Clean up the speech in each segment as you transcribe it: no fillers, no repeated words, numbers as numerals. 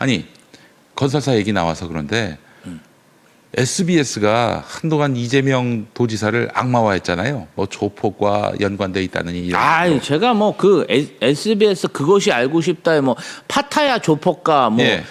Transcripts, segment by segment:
아니 건설사 얘기 나와서 그런데 SBS가 한동안 이재명 도지사를 악마화했잖아요. 뭐 조폭과 연관돼 있다느니. 제가 뭐 그 SBS 그것이 알고 싶다에 뭐 파타야 조폭가 뭐 예.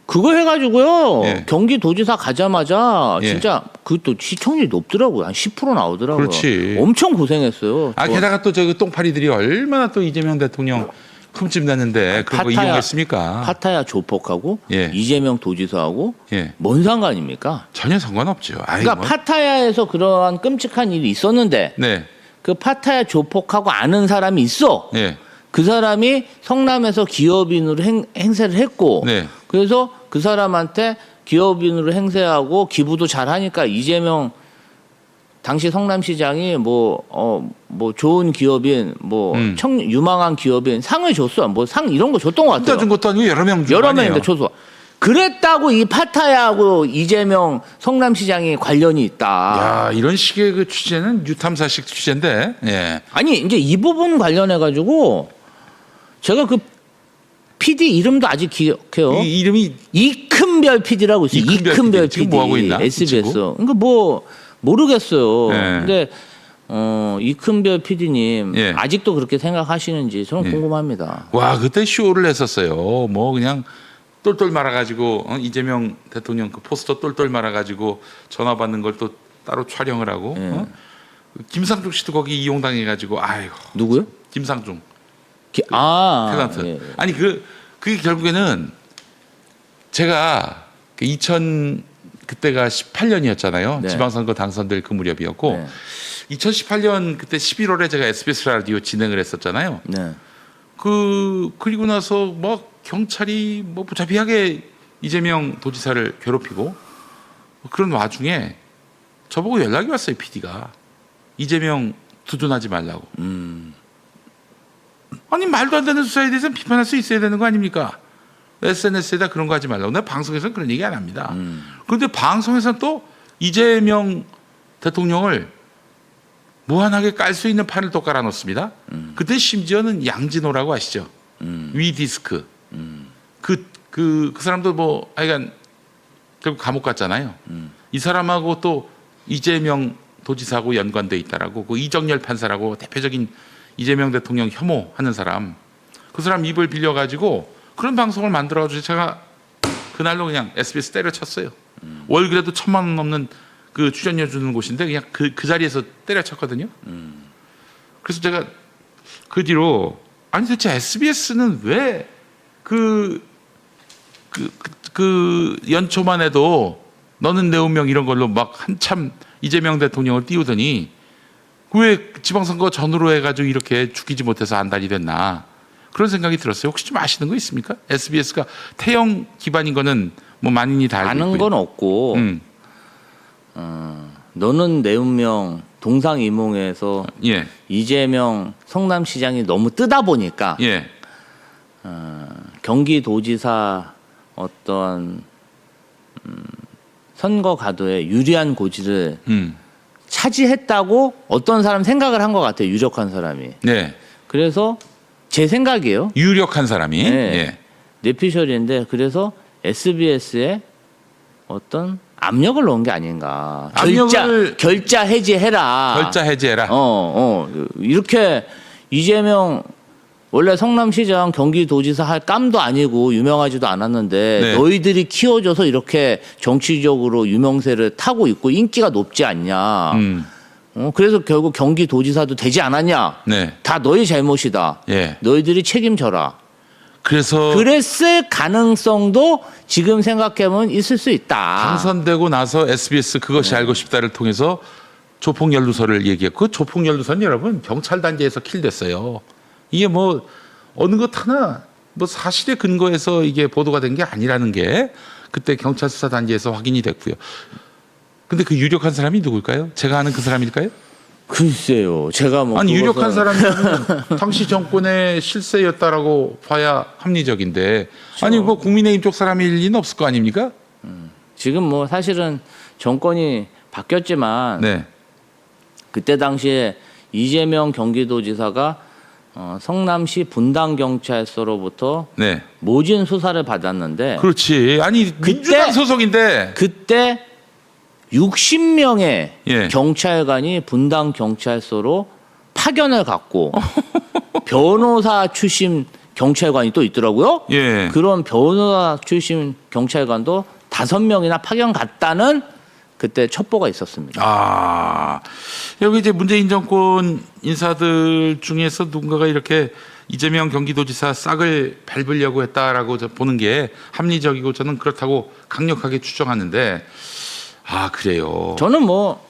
그거 해가지고요. 예. 경기도지사 가자마자 예. 진짜 그또 시청률이 높더라고요. 한 10% 나오더라고요. 그렇지. 엄청 고생했어요. 게다가 또 저기 똥파리들이 얼마나 또 이재명 대통령 흠집 났는데 그런 거 이용했습니까? 파타야 조폭하고 예. 이재명 도지사하고 예. 뭔 상관입니까? 전혀 상관없죠. 그러니까 파타야에서 그러한 끔찍한 일이 있었는데 네. 그 파타야 조폭하고 아는 사람이 있어. 예. 그 사람이 성남에서 기업인으로 행세를 했고 네. 그래서 그 사람한테 기업인으로 행세하고 기부도 잘하니까 이재명 당시 성남시장이 뭐 좋은 기업인 유망한 기업인 상을 줬어. 뭐 상 이런 거 줬던 것 같아요. 혼자 준 것도 아니고 여러 명 준 거 아니에요. 명인데 줬어. 그랬다고 이 파타야하고 이재명 성남시장이 관련이 있다. 야, 이런 식의 그 취재는 유탐사식 취재인데. 예. 아니 이제 이 부분 관련해 가지고 제가 그 PD 이름도 아직 기억해요. 이 이름이 이큰별 PD라고 있어요. 이큰별 PD. 지금 뭐 하고 있나? SBS. 그러니까 뭐 모르겠어요. 네. 근데 이큰별 PD님 예. 아직도 그렇게 생각하시는지 저는 궁금합니다. 와, 그때 쇼를 했었어요. 뭐 그냥 똘똘 말아가지고 이재명 대통령 그 포스터 똘똘 말아가지고 전화 받는 걸 또 따로 촬영을 하고 김상중 씨도 거기 이용당해가지고 아이고. 누구요? 김상중. 탤런트. 예. 아니 그게 결국에는 제가 그때가 18년이었잖아요. 네. 지방선거 당선될 그 무렵이었고 네. 2018년 그때 11월에 제가 SBS 라디오 진행을 했었잖아요. 네. 그리고 나서 뭐 경찰이 뭐 무자비하게 이재명 도지사를 괴롭히고 그런 와중에 저보고 연락이 왔어요. PD가 이재명 두둔하지 말라고. 아니 말도 안 되는 수사에 대해서는 비판할 수 있어야 되는 거 아닙니까? SNS에다 그런 거 하지 말라고. 내가 방송에서는 그런 얘기 안 합니다. 그런데 방송에서는 또 이재명 대통령을 무한하게 깔 수 있는 판을 또 깔아놓습니다. 그때 심지어는 양진호라고 아시죠? 위디스크. 그 사람도 뭐 하여간 결국 감옥 갔잖아요. 이 사람하고 또 이재명 도지사하고 연관돼 있다라고 그 이정열 판사라고 대표적인 이재명 대통령 혐오하는 사람. 그 사람 입을 빌려가지고 그런 방송을 만들어가지고 제가 그날로 그냥 SBS 때려쳤어요. 월 그래도 1,000만 원 넘는 그 출연료 주는 곳인데 그냥 그 자리에서 때려쳤거든요. 그래서 제가 그 뒤로 아니 도대체 SBS는 왜 그 연초만 해도 너는 내 운명 이런 걸로 막 한참 이재명 대통령을 띄우더니 왜 지방선거 전후로 해가지고 이렇게 죽이지 못해서 안달이 됐나 그런 생각이 들었어요. 혹시 좀 아시는 거 있습니까? SBS가 태형 기반인 거는 뭐 만인이 다 알고 아는 있고요. 건 없고 너는 내 운명 동상이몽에서 예. 이재명 성남시장이 너무 뜨다 보니까 예. 경기도지사 어떤 선거 가도에 유리한 고지를 차지했다고 어떤 사람 생각을 한 것 같아요. 유력한 사람이. 네. 그래서 제 생각이에요. 유력한 사람이. 네. 예. 뇌피셜인데 그래서 SBS에 어떤 압력을 넣은 게 아닌가. 결자 해지해라. 결자 해제해라. 이렇게 이재명 원래 성남시장 경기도지사 할 깜도 아니고 유명하지도 않았는데 네. 너희들이 키워줘서 이렇게 정치적으로 유명세를 타고 있고 인기가 높지 않냐. 그래서 결국 경기도지사도 되지 않았냐. 네. 다 너희 잘못이다. 예. 너희들이 책임져라. 그래서 그랬을 가능성도 지금 생각해보면 있을 수 있다. 당선되고 나서 SBS 그것이 알고 싶다를 통해서 조폭 연루소를 얘기했고 그 조폭 연루소는 여러분 경찰 단지에서 킬됐어요. 이게 뭐 어느 것 하나 뭐 사실에 근거해서 이게 보도가 된 게 아니라는 게 그때 경찰 수사 단지에서 확인이 됐고요. 근데 그 유력한 사람이 누굴까요? 제가 아는 그 사람일까요? 글쎄요. 제가 뭐 아니 유력한 사람은 당시 정권의 실세였다라고 봐야 합리적인데 아니 뭐 국민의힘 쪽 사람일 리는 없을 거 아닙니까? 지금 뭐 사실은 정권이 바뀌었지만 네. 그때 당시에 이재명 경기도지사가 성남시 분당 경찰서로부터 네. 모진 수사를 받았는데 그렇지. 아니 민주당 소속인데. 그때 60명의 예. 경찰관이 분당 경찰서로 파견을 갔고 변호사 출신 경찰관이 또 있더라고요. 예. 그런 변호사 출신 경찰관도 5명이나 파견 갔다는 그때 첩보가 있었습니다. 아, 여기 이제 문재인 정권 인사들 중에서 누군가가 이렇게 이재명 경기도지사 싹을 밟으려고 했다라고 저 보는 게 합리적이고 저는 그렇다고 강력하게 추정하는데, 아 그래요. 저는 뭐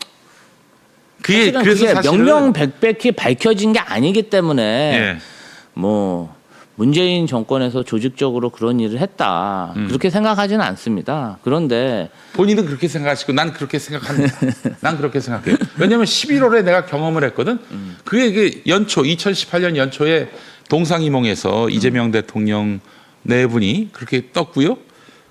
그게 사실은 그래서 그게 사실은 명명백백히 밝혀진 게 아니기 때문에 예. 뭐 문재인 정권에서 조직적으로 그런 일을 했다 그렇게 생각하지는 않습니다. 그런데 본인은 그렇게 생각하시고 난 그렇게 생각합니다. 난 그렇게 생각해요. 왜냐하면 11월에 내가 경험을 했거든. 그게 그 연초 2018년 연초에 동상이몽에서 이재명 대통령 네 분이 그렇게 떴고요.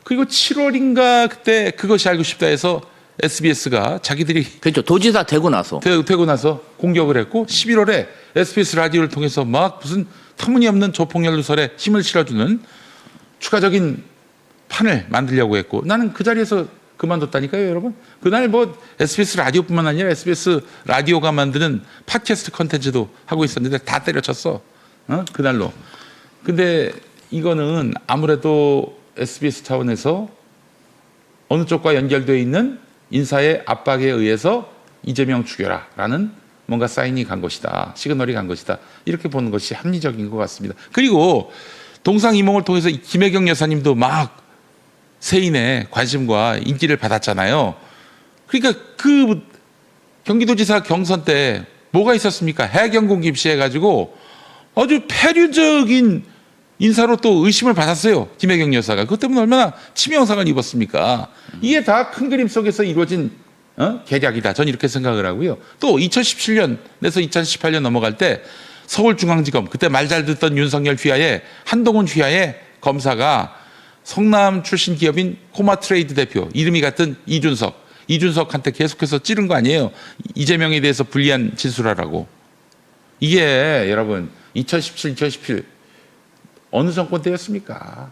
그리고 7월인가 그때 그것이 알고 싶다 해서 SBS가 자기들이 그렇죠. 도지사 되고 나서 되고 나서 공격을 했고 11월에 SBS 라디오를 통해서 막 무슨 터무니없는 조폭렬 누설에 힘을 실어주는 추가적인 판을 만들려고 했고 나는 그 자리에서 그만뒀다니까요, 여러분. 그날 뭐 SBS 라디오뿐만 아니라 SBS 라디오가 만드는 팟캐스트 컨텐츠도 하고 있었는데 다 때려쳤어. 그날로. 근데 이거는 아무래도 SBS 차원에서 어느 쪽과 연결되어 있는 인사의 압박에 의해서 이재명 죽여라라는 뭔가 사인이 간 것이다. 시그널이 간 것이다. 이렇게 보는 것이 합리적인 것 같습니다. 그리고 동상이몽을 통해서 김혜경 여사님도 막 세인의 관심과 인기를 받았잖아요. 그러니까 그 경기도지사 경선 때 뭐가 있었습니까? 해경공 김씨해가지고 아주 폐륜적인 인사로 또 의심을 받았어요. 김혜경 여사가. 그것 때문에 얼마나 치명상을 입었습니까? 이게 다 큰 그림 속에서 이루어진 계략이다. 전 이렇게 생각을 하고요. 또 2017년에서 2018년 넘어갈 때 서울중앙지검 그때 말 잘 듣던 윤석열 휘하에 한동훈 휘하에 검사가 성남 출신 기업인 코마트레이드 대표 이름이 같은 이준석한테 계속해서 찌른 거 아니에요. 이재명에 대해서 불리한 진술하라고. 이게 여러분 2017 어느 정권 때였습니까?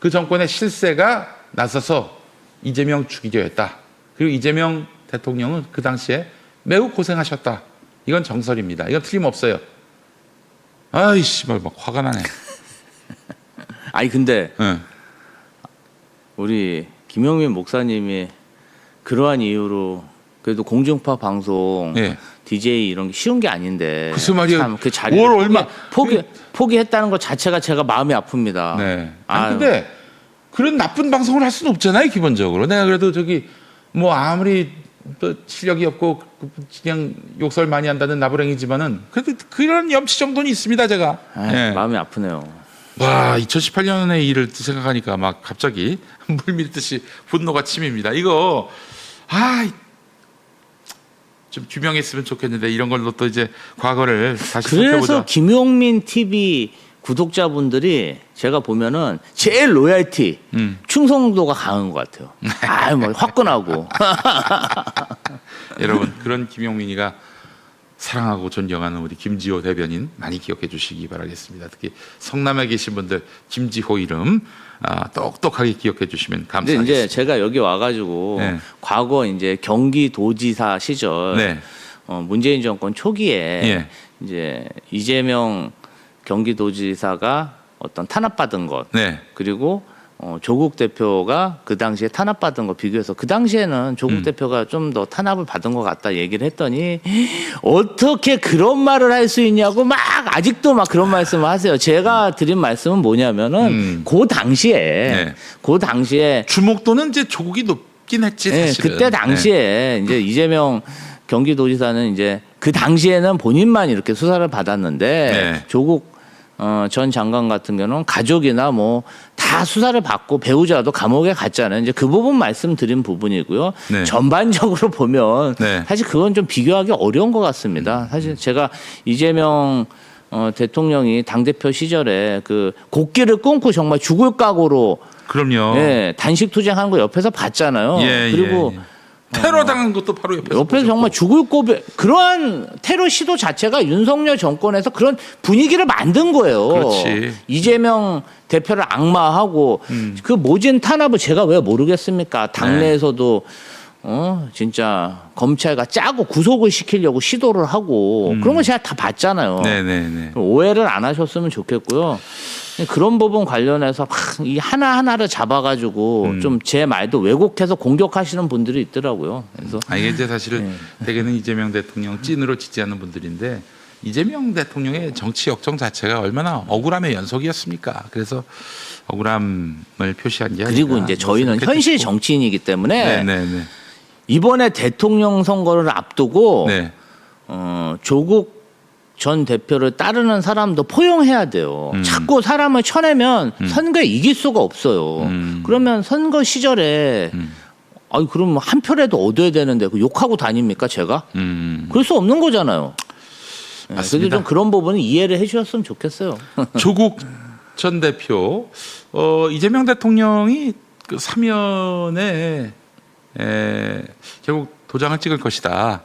그 정권의 실세가 나서서 이재명 죽이려 했다. 그리고 이재명 대통령은 그 당시에 매우 고생하셨다. 이건 정설입니다. 이건 틀림없어요. 아이씨, 막 화가 나네. 아니 근데 네. 우리 김영민 목사님이 그러한 이유로 그래도 공중파 방송 네. DJ 이런 게 쉬운 게 아닌데 글쎄 말이에요. 참 그 자리를 월 얼마 포기했다는 것 자체가 제가 마음이 아픕니다. 네. 아니, 근데 그런 나쁜 방송을 할 수는 없잖아요, 기본적으로. 내가 그래도 저기 뭐 아무리 또 실력이 없고 그냥 욕설 많이 한다는 나부랭이지만은 그래도 그런 염치 정도는 있습니다, 제가. 네. 마음이 아프네요. 와, 2018년의 일을 생각하니까 막 갑자기 물 밀듯이 분노가 치밉니다. 이거 좀 규명했으면 좋겠는데 이런 걸로 또 이제 과거를 다시 그래서 살펴보자. 김용민 TV 구독자분들이 제가 보면은 제일 로얄티 충성도가 강한 것 같아요. 뭐 화끈하고. 여러분 그런 김용민이가 사랑하고 존경하는 우리 김지호 대변인 많이 기억해 주시기 바라겠습니다. 특히 성남에 계신 분들 김지호 이름 똑똑하게 기억해 주시면 근데 감사하겠습니다. 이제 제가 여기 와가지고 네. 과거 이제 경기도지사 시절 네. 문재인 정권 초기에 예. 이제 이재명 경기도지사가 어떤 탄압받은 것 네. 그리고 조국 대표가 그 당시에 탄압받은 거 비교해서 그 당시에는 조국 대표가 좀 더 탄압을 받은 것 같다 얘기를 했더니 어떻게 그런 말을 할 수 있냐고 막 아직도 막 그런 말씀을 하세요. 제가 드린 말씀은 뭐냐면은 그 당시에 주목도는 이제 조국이 높긴 했지 네, 사실은. 그때 당시에 이제 이재명 경기도지사는 이제 그 당시에는 본인만 이렇게 수사를 받았는데 네. 조국 전 장관 같은 경우는 가족이나 뭐 다 수사를 받고 배우자도 감옥에 갔잖아요. 이제 그 부분 말씀드린 부분이고요. 네. 전반적으로 보면 네. 사실 그건 좀 비교하기 어려운 것 같습니다. 사실 제가 이재명 대통령이 당대표 시절에 그 곡기를 끊고 정말 죽을 각오로 그럼요. 예, 단식 투쟁하는 거 옆에서 봤잖아요. 예, 그리고 예, 예. 테러 당한 것도 바로 옆에서 옆에서 정말 죽을 고비 그러한 테러 시도 자체가 윤석열 정권에서 그런 분위기를 만든 거예요. 그렇지. 이재명 대표를 악마하고 그 모진 탄압을 제가 왜 모르겠습니까? 당내에서도 진짜 검찰가 짜고 구속을 시키려고 시도를 하고 그런 거 제가 다 봤잖아요. 네네네. 오해를 안 하셨으면 좋겠고요. 그런 부분 관련해서 막 이 하나하나를 잡아가지고 좀 제 말도 왜곡해서 공격하시는 분들이 있더라고요. 그래서 이게 이제 사실은 대개는 이재명 대통령 찐으로 지지하는 분들인데 이재명 대통령의 정치 역정 자체가 얼마나 억울함의 연속이었습니까? 그래서 억울함을 표시한 게 아니라 그리고 이제 저희는 현실 정치인이기 때문에 네네네. 이번에 대통령 선거를 앞두고 네. 조국 전 대표를 따르는 사람도 포용해야 돼요. 자꾸 사람을 쳐내면 선거에 이길 수가 없어요. 그러면 선거 시절에 그럼 한 표라도 얻어야 되는데 그 욕하고 다닙니까 제가? 그럴 수 없는 거잖아요. 네, 그래서 맞습니다. 좀 그런 부분은 이해를 해주셨으면 좋겠어요. 조국 전 대표 이재명 대통령이 그 사면에 결국 도장을 찍을 것이다.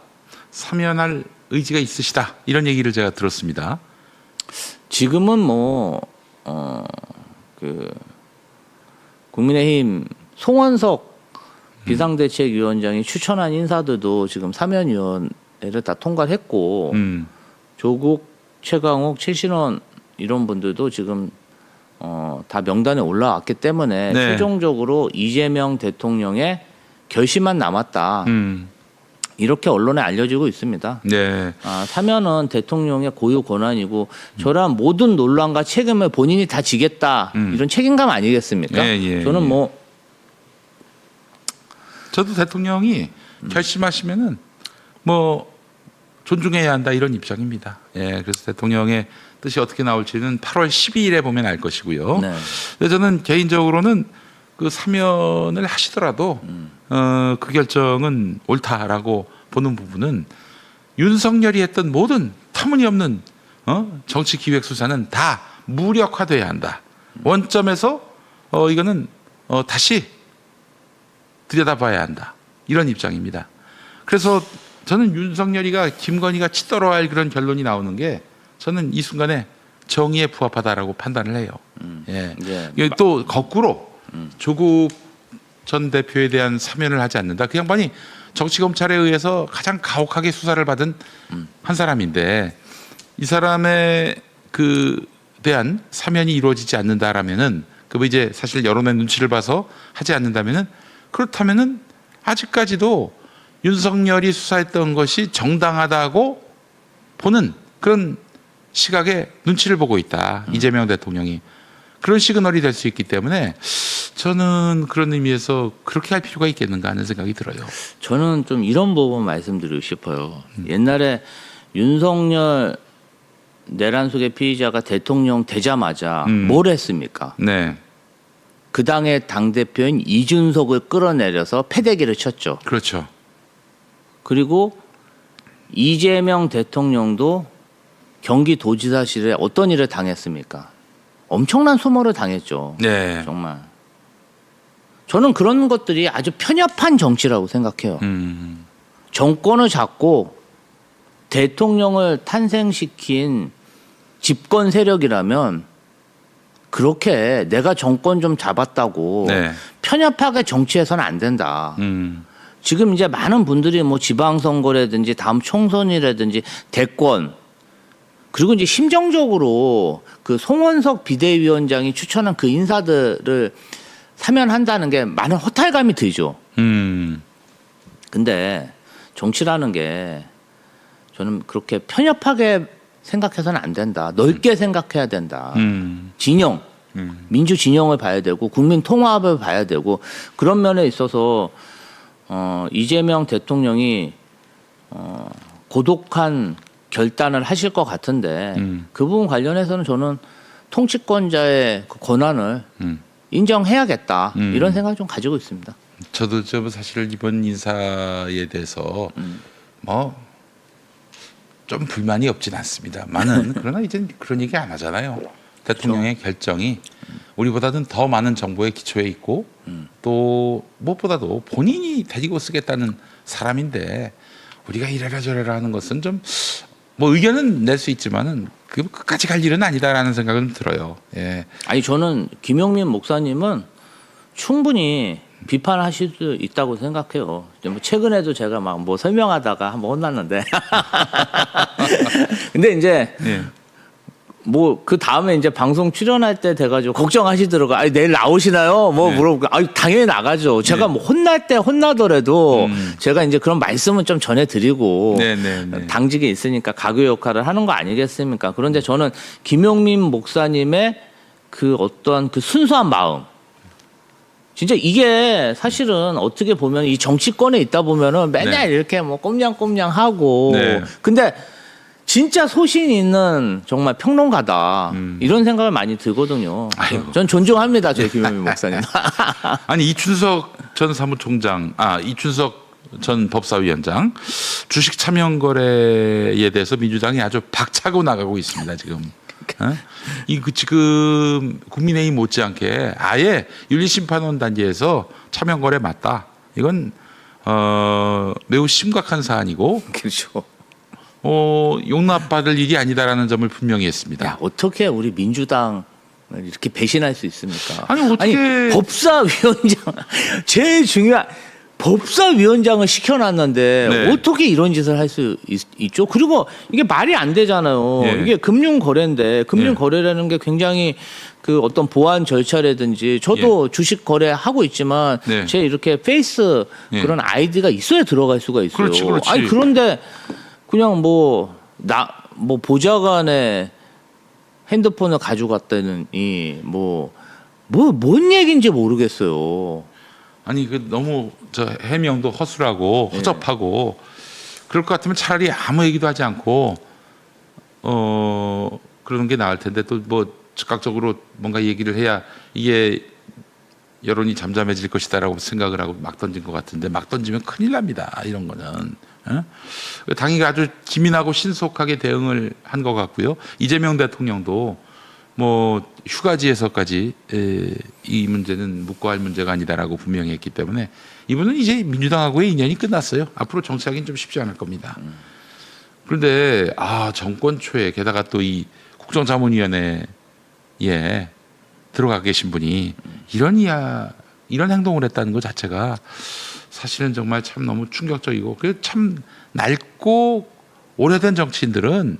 사면할 의지가 있으시다. 이런 얘기를 제가 들었습니다. 지금은 국민의힘 송원석 비상대책위원장이 추천한 인사들도 지금 사면위원회를 다 통과를 했고 조국, 최강욱, 최신원 이런 분들도 지금 다 명단에 올라왔기 때문에 네. 최종적으로 이재명 대통령의 결심만 남았다. 이렇게 언론에 알려지고 있습니다. 네. 사면은 대통령의 고유 권한이고 저런 모든 논란과 책임을 본인이 다 지겠다. 이런 책임감 아니겠습니까? 저는 저도 대통령이 결심하시면은 존중해야 한다 이런 입장입니다. 그래서 대통령의 뜻이 어떻게 나올지는 8월 12일에 보면 알 것이고요. 네. 근데 저는 개인적으로는 그 사면을 하시더라도 그 결정은 옳다라고 보는 부분은 윤석열이 했던 모든 터무니없는 정치 기획 수사는 다 무력화돼야 한다. 원점에서 이거는 다시 들여다봐야 한다. 이런 입장입니다. 그래서 저는 윤석열이가 김건희가 치떨어할 그런 결론이 나오는 게 저는 이 순간에 정의에 부합하다라고 판단을 해요. 이게 또 거꾸로 조국 전 대표에 대한 사면을 하지 않는다. 그 양반이 정치검찰에 의해서 가장 가혹하게 수사를 받은 한 사람인데 이 사람의 대한 사면이 이루어지지 않는다라면은 이제 사실 여론의 눈치를 봐서 하지 않는다면은 그렇다면은 아직까지도 윤석열이 수사했던 것이 정당하다고 보는 그런 시각에 눈치를 보고 있다. 이재명 대통령이. 그런 시그널이 될 수 있기 때문에 저는 그런 의미에서 그렇게 할 필요가 있겠는가 하는 생각이 들어요. 저는 좀 이런 부분 말씀드리고 싶어요. 옛날에 윤석열 내란 속의 피의자가 대통령 되자마자 뭘 했습니까? 네. 그 당의 당대표인 이준석을 끌어내려서 패대기를 쳤죠. 그렇죠. 그리고 이재명 대통령도 경기도지사실에 어떤 일을 당했습니까? 엄청난 소모를 당했죠. 네. 정말. 저는 그런 것들이 아주 편협한 정치라고 생각해요. 정권을 잡고 대통령을 탄생시킨 집권 세력이라면 그렇게 내가 정권 좀 잡았다고 네. 편협하게 정치해서는 안 된다. 지금 이제 많은 분들이 지방선거라든지 다음 총선이라든지 대권 그리고 이제 심정적으로 그 송원석 비대위원장이 추천한 그 인사들을 사면한다는 게 많은 허탈감이 들죠. 근데 정치라는 게 저는 그렇게 편협하게 생각해서는 안 된다. 넓게 생각해야 된다. 진영, 민주 진영을 봐야 되고 국민 통합을 봐야 되고 그런 면에 있어서 이재명 대통령이 고독한 결단을 하실 것 같은데 그 부분 관련해서는 저는 통치권자의 그 권한을 인정해야겠다 이런 생각을 좀 가지고 있습니다. 저도 사실 이번 인사에 대해서 좀 불만이 없진 않습니다. 많은 그러나 이제 그런 얘기 안 하잖아요. 대통령의 결정이 우리보다는 더 많은 정보에 기초해 있고 또 무엇보다도 본인이 데리고 쓰겠다는 사람인데 우리가 이래라 저래라 하는 것은 좀 뭐 의견은 낼 수 있지만은 그 끝까지 갈 일은 아니다라는 생각은 들어요. 예. 아니 저는 김용민 목사님은 충분히 비판하실 수 있다고 생각해요. 뭐 최근에도 제가 막 뭐 설명하다가 한번 혼났는데. 근데 이제 예. 뭐 그 다음에 이제 방송 출연할 때 돼가지고 걱정하시더라고. 아니 내일 나오시나요? 뭐 네. 물어보고 아니 당연히 나가죠. 제가 뭐 혼날 때 혼나더라도 제가 이제 그런 말씀은 좀 전해드리고 네. 당직에 있으니까 가교 역할을 하는 거 아니겠습니까? 그런데 저는 김용민 목사님의 그 어떠한 그 순수한 마음. 진짜 이게 사실은 어떻게 보면 이 정치권에 있다 보면은 맨날 네. 이렇게 뭐 꼼냥꼼냥 하고 네. 근데 진짜 소신 있는 정말 평론가다 이런 생각을 많이 들거든요. 아이고. 전 존중합니다, 저희 김용민 목사님. 아니 이춘석 전 사무총장, 이춘석 전 법사위원장 주식 차명 거래에 대해서 민주당이 아주 박차고 나가고 있습니다 지금. 지금 국민의힘 못지않게 아예 윤리심판원 단계에서 차명 거래 맞다. 이건 매우 심각한 사안이고 그렇죠. 용납받을 일이 아니다라는 점을 분명히 했습니다. 야, 어떻게 우리 민주당을 이렇게 배신할 수 있습니까? 아니, 어떻게- 법사위원장 제일 중요한 법사위원장을 시켜놨는데 네. 어떻게 이런 짓을 할 수 있죠? 그리고 이게 말이 안 되잖아요. 네. 이게 금융 거래인데 금융 네. 거래라는 게 굉장히 그 어떤 보안 절차라든지 저도 주식 거래하고 있지만 네. 제 이렇게 페이스 네. 그런 아이디가 있어야 들어갈 수가 있어요. 그렇지. 아니 그런데 그냥 뭐 보좌관의 핸드폰을 가져갔다니 뭔 얘기인지 모르겠어요. 아니 그 너무 저 해명도 허술하고 허접하고 그럴 것 같으면 차라리 아무 얘기도 하지 않고 그러는 게 나을 텐데 또 뭐 즉각적으로 뭔가 얘기를 해야 이게 여론이 잠잠해질 것이다라고 생각을 하고 막 던진 것 같은데 막 던지면 큰일 납니다. 이런 거는. 당이 아주 기민하고 신속하게 대응을 한 것 같고요. 이재명 대통령도 뭐 휴가지에서까지 이 문제는 묵고 할 문제가 아니다라고 분명히 했기 때문에 이분은 이제 민주당하고의 인연이 끝났어요. 앞으로 정치하기는 좀 쉽지 않을 겁니다. 그런데 정권 초에 게다가 또 이 국정자문위원회에 들어가 계신 분이 이런 행동을 했다는 것 자체가 사실은 정말 참 너무 충격적이고 참 낡고 오래된 정치인들은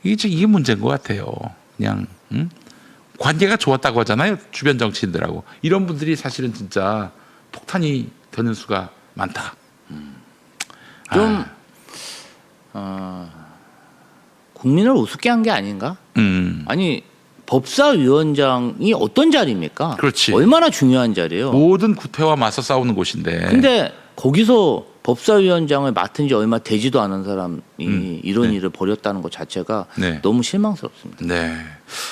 이게 문제인 것 같아요. 그냥 관계가 좋았다고 하잖아요. 주변 정치인들하고 이런 분들이 사실은 진짜 폭탄이 되는 수가 많다. 좀 국민을 우습게 한 게 아닌가? 아니 법사위원장이 어떤 자리입니까? 그렇지. 얼마나 중요한 자리예요. 모든 구태와 맞서 싸우는 곳인데. 근데 거기서 법사위원장을 맡은 지 얼마 되지도 않은 사람이 이런 일을 벌였다는 것 자체가 네. 너무 실망스럽습니다. 네.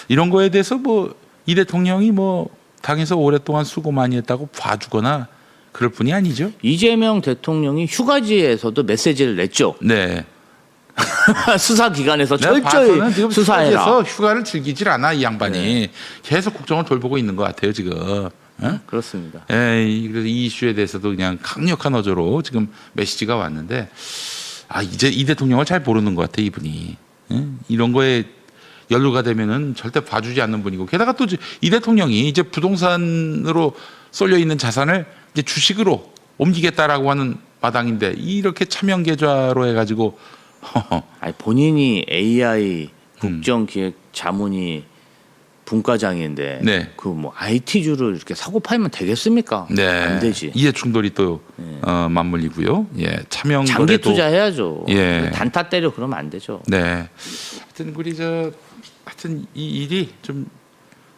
이런 거에 대해서 뭐 이 대통령이 뭐 당에서 오랫동안 수고 많이 했다고 봐주거나 그럴 뿐이 아니죠. 이재명 대통령이 휴가지에서도 메시지를 냈죠. 네. 수사기관에서 내가 봐서는 철저히 지금 수사해라. 휴가지에서 휴가를 즐기질 않아 이 양반이 계속 국정을 돌보고 있는 것 같아요 지금. 그렇습니다. 그래서 이 이슈에 대해서도 그냥 강력한 어조로 지금 메시지가 왔는데 이제 이 대통령을 잘 모르는 것 같아 이분이. 이런 거에 연루가 되면은 절대 봐주지 않는 분이고 게다가 또 이 대통령이 이제 부동산으로 쏠려 있는 자산을 이제 주식으로 옮기겠다라고 하는 마당인데 이렇게 차명 계좌로 해가지고 아니 본인이 AI 국정기획 자문위 분과장인데 네. 그 뭐 IT주를 이렇게 사고 팔면 되겠습니까? 네. 안 되지. 이해 충돌이 또 맞물리고요. 차명 장기 거래도 투자해야죠. 예. 단타 때려 그러면 안 되죠. 네. 하여튼 이 일이 좀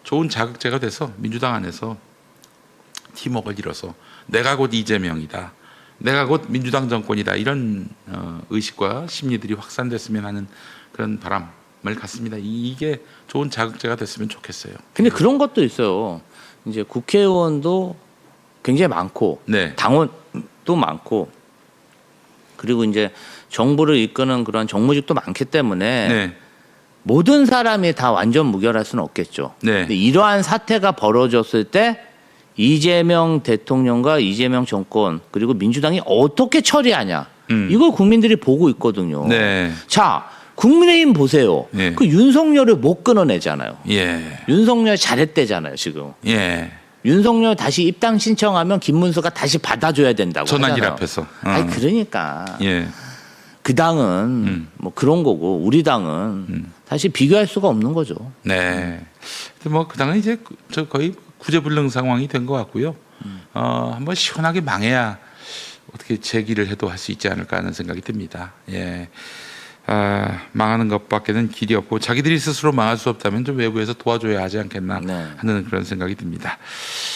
좋은 자극제가 돼서 민주당 안에서 팀워크를 이뤄서 내가 곧 이재명이다. 내가 곧 민주당 정권이다. 이런 의식과 심리들이 확산됐으면 하는 그런 바람을 갖습니다. 이게 좋은 자극제가 됐으면 좋겠어요. 근데 그런 것도 있어요. 이제 국회의원도 굉장히 많고 네. 당원도 많고 그리고 이제 정부를 이끄는 그런 정무직도 많기 때문에 네. 모든 사람이 다 완전 무결할 수는 없겠죠. 네. 근데 이러한 사태가 벌어졌을 때 이재명 대통령과 이재명 정권 그리고 민주당이 어떻게 처리하냐. 이걸 국민들이 보고 있거든요. 네. 자, 국민의힘 보세요. 예. 그 윤석열을 못 끊어내잖아요. 예. 윤석열 잘했대잖아요, 지금. 예. 윤석열 다시 입당 신청하면 김문수가 다시 받아줘야 된다고 전환길 하잖아요. 앞에서. 아니 그러니까 예. 그 당은 뭐 그런 거고 우리 당은 사실 비교할 수가 없는 거죠. 네. 뭐 그 당은 이제 저 거의 구제불능 상황이 된 것 같고요. 한번 시원하게 망해야 어떻게 재기를 해도 할 수 있지 않을까 하는 생각이 듭니다. 예. 망하는 것밖에는 길이 없고 자기들이 스스로 망할 수 없다면 좀 외부에서 도와줘야 하지 않겠나 네. 하는 그런 생각이 듭니다.